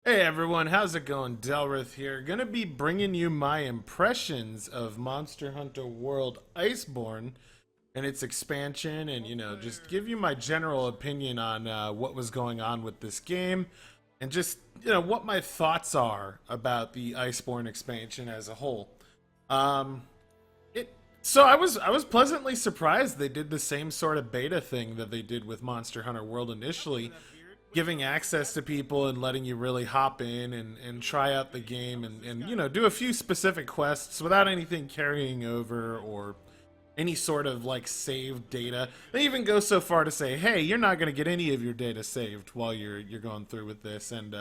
Hey everyone, how's it going? Delrith here. Gonna be bringing you my impressions of Monster Hunter World Iceborne and its expansion, and just give you my general opinion on what was going on with this game, and just what my thoughts are about the Iceborne expansion as a whole. Um, so I was pleasantly surprised they did the same sort of beta thing that they did with Monster Hunter World initially, giving access to people and letting you really hop in and try out the game and do a few specific quests without anything carrying over or any sort of like saved data. They even go so far to say, hey, you're not going to get any of your data saved while you're going through with this, and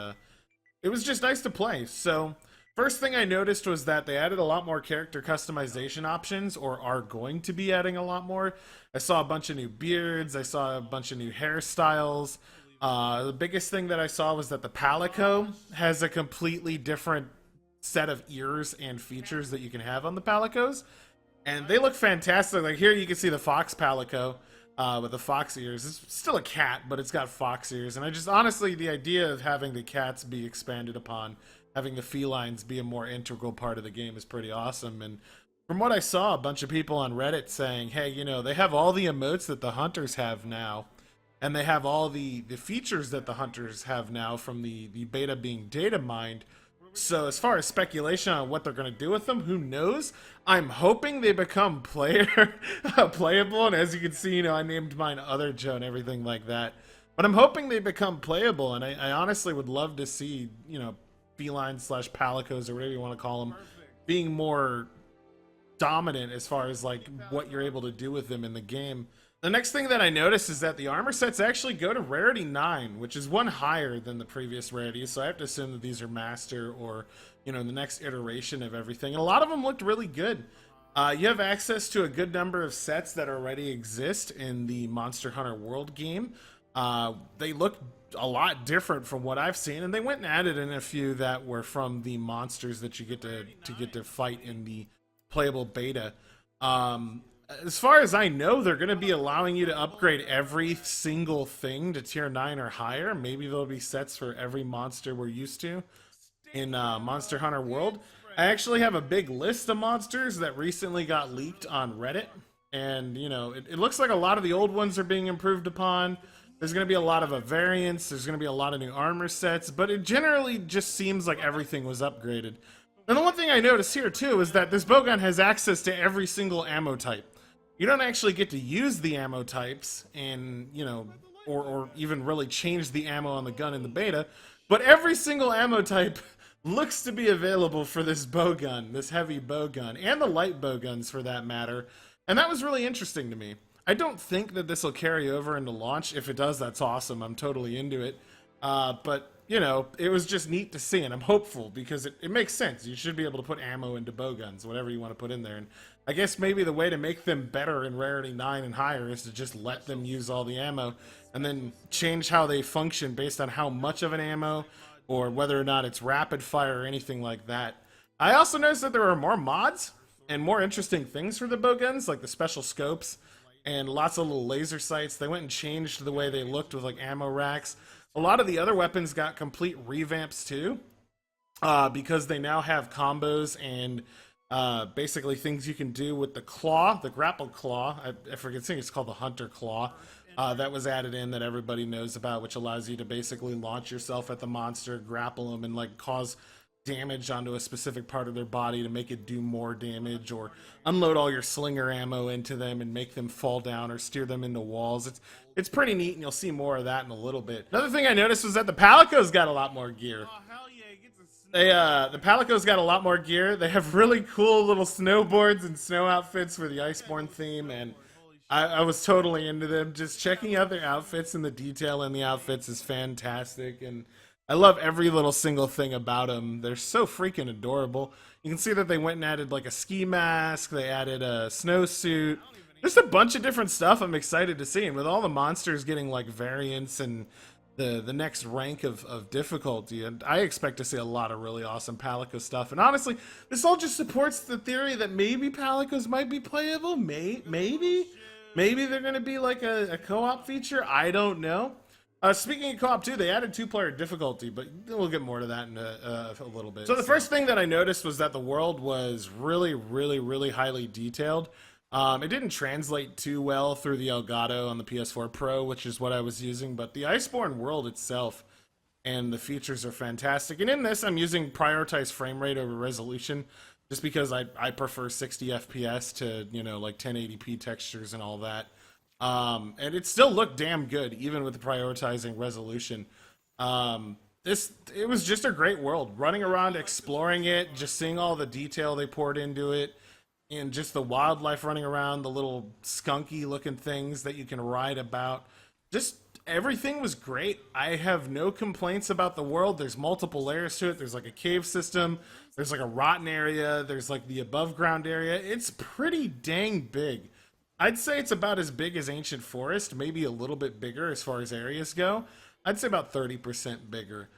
it was just nice to play. So first thing I noticed was that they added a lot more character customization options, or are going to be adding a lot more. I saw a bunch of new beards, I saw a bunch of new hairstyles. The biggest thing that I saw was that the Palico has a completely different set of ears and features that you can have on the Palicos, and they look fantastic. Like here you can see the fox Palico with the fox ears. It's still a cat, but it's got fox ears, and I just honestly, the idea of having the cats be expanded upon, having the felines be a more integral part of the game is pretty awesome. And from what I saw, a bunch of people on Reddit saying, hey, they have all the emotes that the hunters have now, and they have all the features that the hunters have now from the beta being data mined. So as far as speculation on what they're going to do with them, who knows? I'm hoping they become playable, and as you can see, I named mine Other Joe and everything like that. But I'm hoping they become playable, and I honestly would love to see, feline slash palicos or whatever you want to call them, being more dominant as far as like what you're able to do with them in the game. The next thing that I noticed is that the armor sets actually go to rarity 9, which is one higher than the previous rarities, so I have to assume that these are master or, the next iteration of everything. And a lot of them looked really good. You have access to a good number of sets that already exist in the Monster Hunter World game. They look a lot different from what I've seen, and they went and added in a few that were from the monsters that you get to fight in the playable beta. As far as I know, they're going to be allowing you to upgrade every single thing to tier 9 or higher. Maybe there'll be sets for every monster we're used to in Monster Hunter World. I actually have a big list of monsters that recently got leaked on Reddit. And, it looks like a lot of the old ones are being improved upon. There's going to be a lot of variants. There's going to be a lot of new armor sets. But it generally just seems like everything was upgraded. And the one thing I noticed here, too, is that this bowgun has access to every single ammo type. You don't actually get to use the ammo types and, or even really change the ammo on the gun in the beta, but every single ammo type looks to be available for this bowgun, this heavy bowgun, and the light bowguns for that matter, and that was really interesting to me. I don't think that this will carry over into launch. If it does, that's awesome. I'm totally into it. But, it was just neat to see, and I'm hopeful because it makes sense. You should be able to put ammo into bowguns, whatever you want to put in there. And I guess maybe the way to make them better in rarity 9 and higher is to just let them use all the ammo and then change how they function based on how much of an ammo or whether or not it's rapid fire or anything like that. I also noticed that there are more mods and more interesting things for the bowguns, like the special scopes and lots of little laser sights. They went and changed the way they looked with like ammo racks. A lot of the other weapons got complete revamps too, because they now have combos and basically things you can do with the claw, the grapple claw. I forget, I think it's called the Hunter Claw. That was added in that everybody knows about, which allows you to basically launch yourself at the monster, grapple them, and like cause damage onto a specific part of their body to make it do more damage, or unload all your slinger ammo into them and make them fall down or steer them into walls. It's pretty neat, and you'll see more of that in a little bit. Another thing I noticed was that the Palico's got a lot more gear. The Palico's got a lot more gear. They have really cool little snowboards and snow outfits for the Iceborne theme, and I was totally into them. Just checking out their outfits, and the detail in the outfits is fantastic, and I love every little single thing about them. They're so freaking adorable. You can see that they went and added like a ski mask, they added a snowsuit, just a bunch of different stuff I'm excited to see, and with all the monsters getting like variants and the next rank of difficulty, and I expect to see a lot of really awesome Palico stuff. And honestly, this all just supports the theory that maybe Palicos might be playable. Maybe they're going to be like a co-op feature. I don't know. Speaking of co-op too, they added two-player difficulty, but we'll get more to that in a little bit. So the first thing that I noticed was that the world was really, really, really highly detailed. It didn't translate too well through the Elgato on the PS4 Pro, which is what I was using, but the Iceborne world itself and the features are fantastic. And in this, I'm using prioritized frame rate over resolution, just because I prefer 60 FPS to, you know, like 1080p textures and all that. And it still looked damn good, even with the prioritizing resolution. It was just a great world. Running around, exploring it, just seeing all the detail they poured into it, and just the wildlife running around, the little skunky looking things that you can ride about. Just everything was great. I have no complaints about the world. There's multiple layers to it. There's like a cave system. There's like a rotten area. There's like the above ground area. It's pretty dang big. I'd say it's about as big as Ancient Forest, maybe a little bit bigger as far as areas go. I'd say about 30% bigger.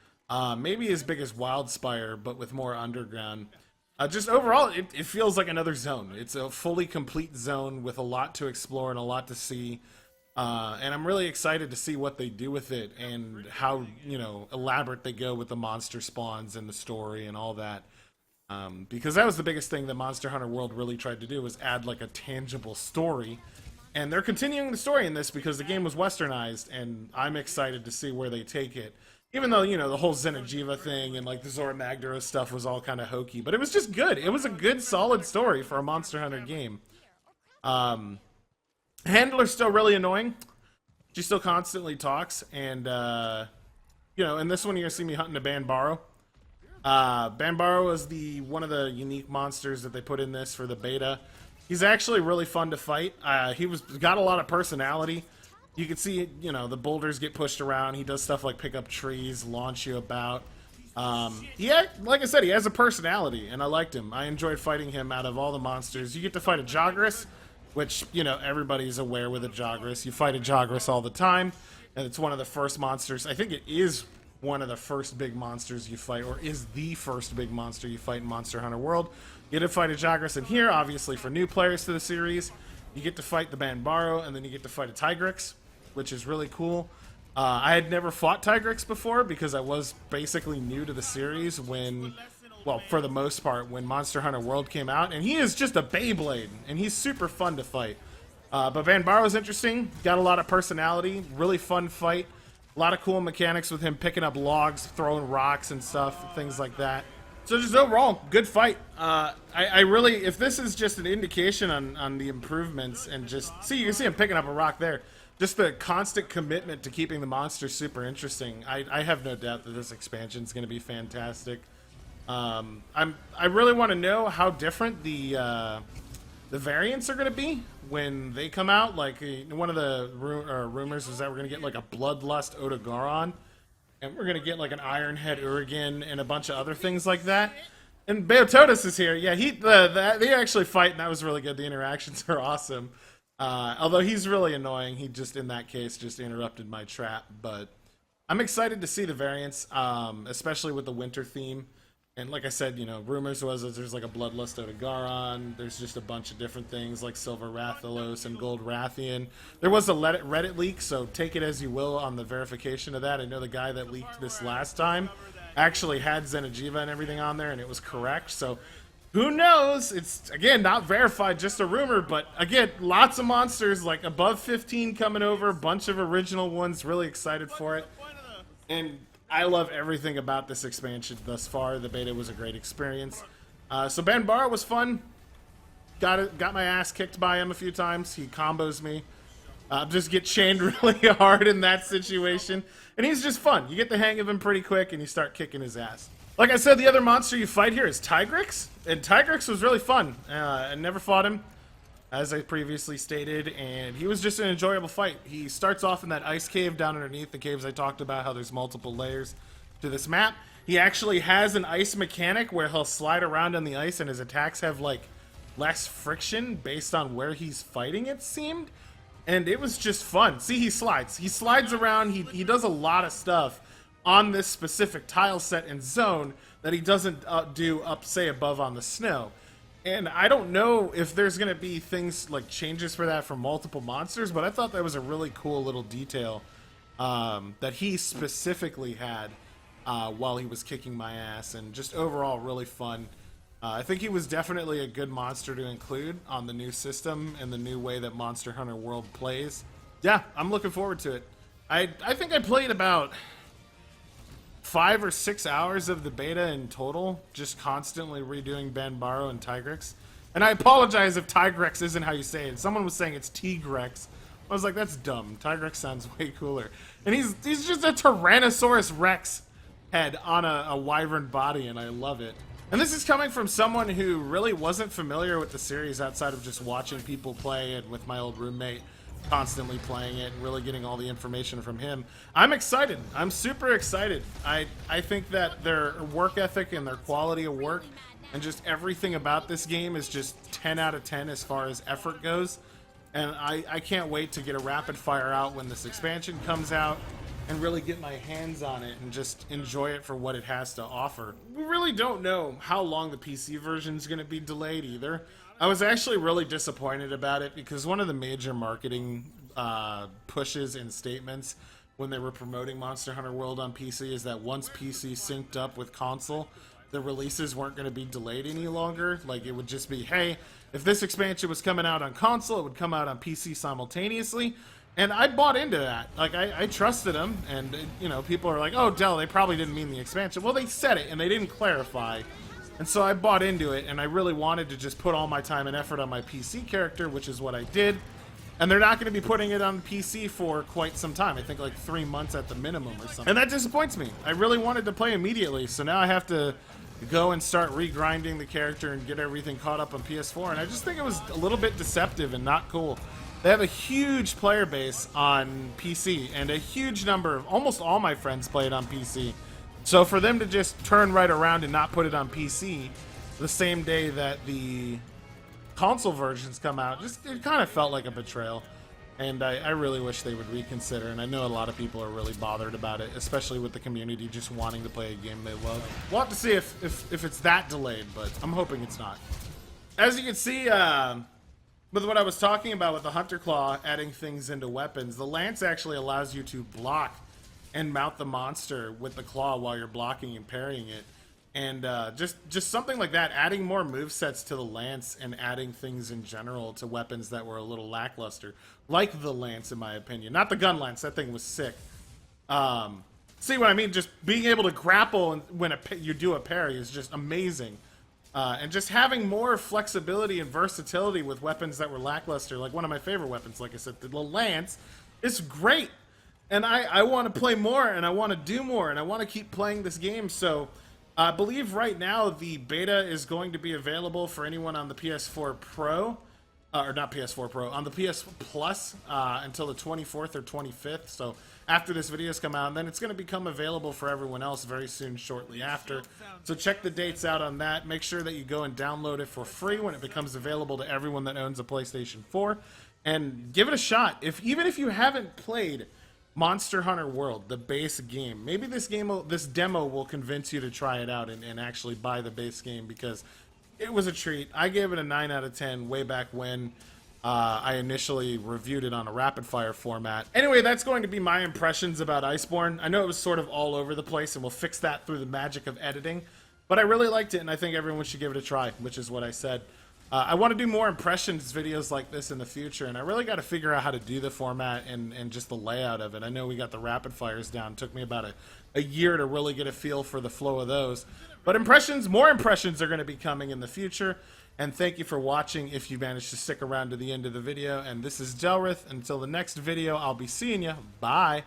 Maybe as big as Wildspire, but with more underground. Just overall, it feels like another zone. It's a fully complete zone with a lot to explore and a lot to see. And I'm really excited to see what they do with it and how, you know, elaborate they go with the monster spawns and the story and all that. Because that was the biggest thing that Monster Hunter World really tried to do, was add like a tangible story. And they're continuing the story in this because the game was westernized, and I'm excited to see where they take it. Even though, you know, the whole Xeno'jiva thing and like the Zora Magdaros stuff was all kind of hokey, but it was just good. It was a good, solid story for a Monster Hunter game. Handler's still really annoying. She still constantly talks, and you know, in this one you're gonna see me hunting a Banbaro. Banbaro is one of the unique monsters that they put in this for the beta. He's actually really fun to fight. Got a lot of personality. You can see, you know, the boulders get pushed around. He does stuff like pick up trees, launch you about. Like I said, he has a personality, and I liked him. I enjoyed fighting him out of all the monsters. You get to fight a Jagras, which, you know, everybody's aware with a Jagras. You fight a Jagras all the time, and it's one of the first monsters. I think it is one of the first big monsters you fight, or is the first big monster you fight in Monster Hunter World. You get to fight a Jagras in here, obviously for new players to the series. You get to fight the Banbaro, and then you get to fight a Tigrex, which is really cool. I had never fought Tigrex before because I was basically new to the series when, well, for the most part, when Monster Hunter World came out. And he is just a Beyblade, and he's super fun to fight. But Banbaro is interesting, got a lot of personality, really fun fight. A lot of cool mechanics with him picking up logs, throwing rocks and stuff, things like that. So just overall, good fight. I really, if this is just an indication on the improvements, and just, see, you can see him picking up a rock there. Just the constant commitment to keeping the monsters super interesting. I have no doubt that this expansion is going to be fantastic. I really want to know how different the variants are going to be when they come out. Like, one of the rumors was that we're going to get like a Bloodlust Odogaron, and we're going to get like an Ironhead Urigan and a bunch of other things like that. And Beototus is here. Yeah, they actually fight, and that was really good. The interactions are awesome. Although he's really annoying. He just, in that case, just interrupted my trap. But I'm excited to see the variants, especially with the winter theme. And like I said, you know, rumors was that there's like a Bloodlust Odogaron. There's just a bunch of different things like Silver Rathalos and Gold Rathian. There was a Reddit leak, so take it as you will on the verification of that. I know the guy that leaked this last time actually had Xeno'jiva and everything on there, and it was correct. So who knows? It's, again, not verified, just a rumor. But again, lots of monsters, like above 15 coming over, bunch of original ones. Really excited for it. And I love everything about this expansion thus far. The beta was a great experience. So Banbaro was fun. Got my ass kicked by him a few times. He combos me. Just get chained really hard in that situation. And he's just fun. You get the hang of him pretty quick, and you start kicking his ass. Like I said, the other monster you fight here is Tigrex. And Tigrex was really fun. I never fought him, as I previously stated, and he was just an enjoyable fight. He starts off in that ice cave down underneath the caves I talked about, how there's multiple layers to this map. He actually has an ice mechanic where he'll slide around on the ice, and his attacks have like less friction based on where he's fighting, it seemed. And it was just fun. See, he slides around. He does a lot of stuff on this specific tile set and zone that he doesn't do up, say, above on the snow. And I don't know if there's going to be things like changes for that for multiple monsters, but I thought that was a really cool little detail that he specifically had while he was kicking my ass, and just overall really fun. I think he was definitely a good monster to include on the new system and the new way that Monster Hunter World plays. Yeah, I'm looking forward to it. I think I played about 5 or 6 hours of the beta in total, just constantly redoing Banbaro and Tigrex. And I apologize if Tigrex isn't how you say it. Someone was saying it's Tigrex. I was like, that's dumb. Tigrex sounds way cooler. And he's just a Tyrannosaurus Rex head on a wyvern body, and I love it. And this is coming from someone who really wasn't familiar with the series outside of just watching people play and with my old roommate constantly playing it and really getting all the information from him. I'm excited. I'm super excited. I think that their work ethic and their quality of work and just everything about this game is just 10 out of 10 as far as effort goes. And I can't wait to get a rapid fire out when this expansion comes out and really get my hands on it and just enjoy it for what it has to offer. We really don't know how long the PC version is going to be delayed either. I was actually really disappointed about it because one of the major marketing pushes and statements when they were promoting Monster Hunter World on PC is that once PC synced up with console, the releases weren't going to be delayed any longer. Like, it would just be, hey, if this expansion was coming out on console, it would come out on PC simultaneously. And I bought into that. Like, I trusted them, and, you know, people are like, oh, Del, they probably didn't mean the expansion. Well, they said it, and they didn't clarify. And so I bought into it, and I really wanted to just put all my time and effort on my PC character, which is what I did. And they're not going to be putting it on PC for quite some time. I think like 3 months at the minimum or something. And that disappoints me. I really wanted to play immediately, so now I have to go and start regrinding the character and get everything caught up on PS4. And I just think it was a little bit deceptive and not cool. They have a huge player base on PC, and a huge number of, almost all my friends play it on PC. So for them to just turn right around and not put it on PC the same day that the console versions come out, just it kind of felt like a betrayal. And I really wish they would reconsider, and I know a lot of people are really bothered about it, especially with the community just wanting to play a game they love. We'll have to see if it's that delayed, but I'm hoping it's not. As you can see, with what I was talking about with the Hunter Claw adding things into weapons, the Lance actually allows you to block and mount the monster with the claw while you're blocking and parrying it. And just something like that, adding more movesets to the Lance and adding things in general to weapons that were a little lackluster. Like the Lance, in my opinion. Not the gun Lance, that thing was sick. See what I mean? Just being able to grapple when you do a parry is just amazing. And just having more flexibility and versatility with weapons that were lackluster, like one of my favorite weapons, like I said, the Lance, is great. And I want to play more, and I want to do more, and I want to keep playing this game. So I believe right now the beta is going to be available for anyone on the PS4 Pro, or not PS4 Pro, on the PS Plus until the 24th or 25th. So after this video's come out, and then it's going to become available for everyone else very soon, shortly after. So check the dates out on that. Make sure that you go and download it for free when it becomes available to everyone that owns a PlayStation 4, and give it a shot. Even if you haven't played Monster Hunter World, the base game, maybe this demo will convince you to try it out and actually buy the base game, because it was a treat. I gave it a 9 out of 10 way back when I initially reviewed it on a rapid fire format. Anyway, that's going to be my impressions about Iceborne. I know it was sort of all over the place, and we'll fix that through the magic of editing, but I really liked it, and I think everyone should give it a try, which is what I said. I want to do more impressions videos like this in the future, and I really got to figure out how to do the format and just the layout of it. I know we got the rapid fires down. It took me about a year to really get a feel for the flow of those. But more impressions are going to be coming in the future. And thank you for watching if you managed to stick around to the end of the video. And this is Delrith. Until the next video, I'll be seeing you. Bye.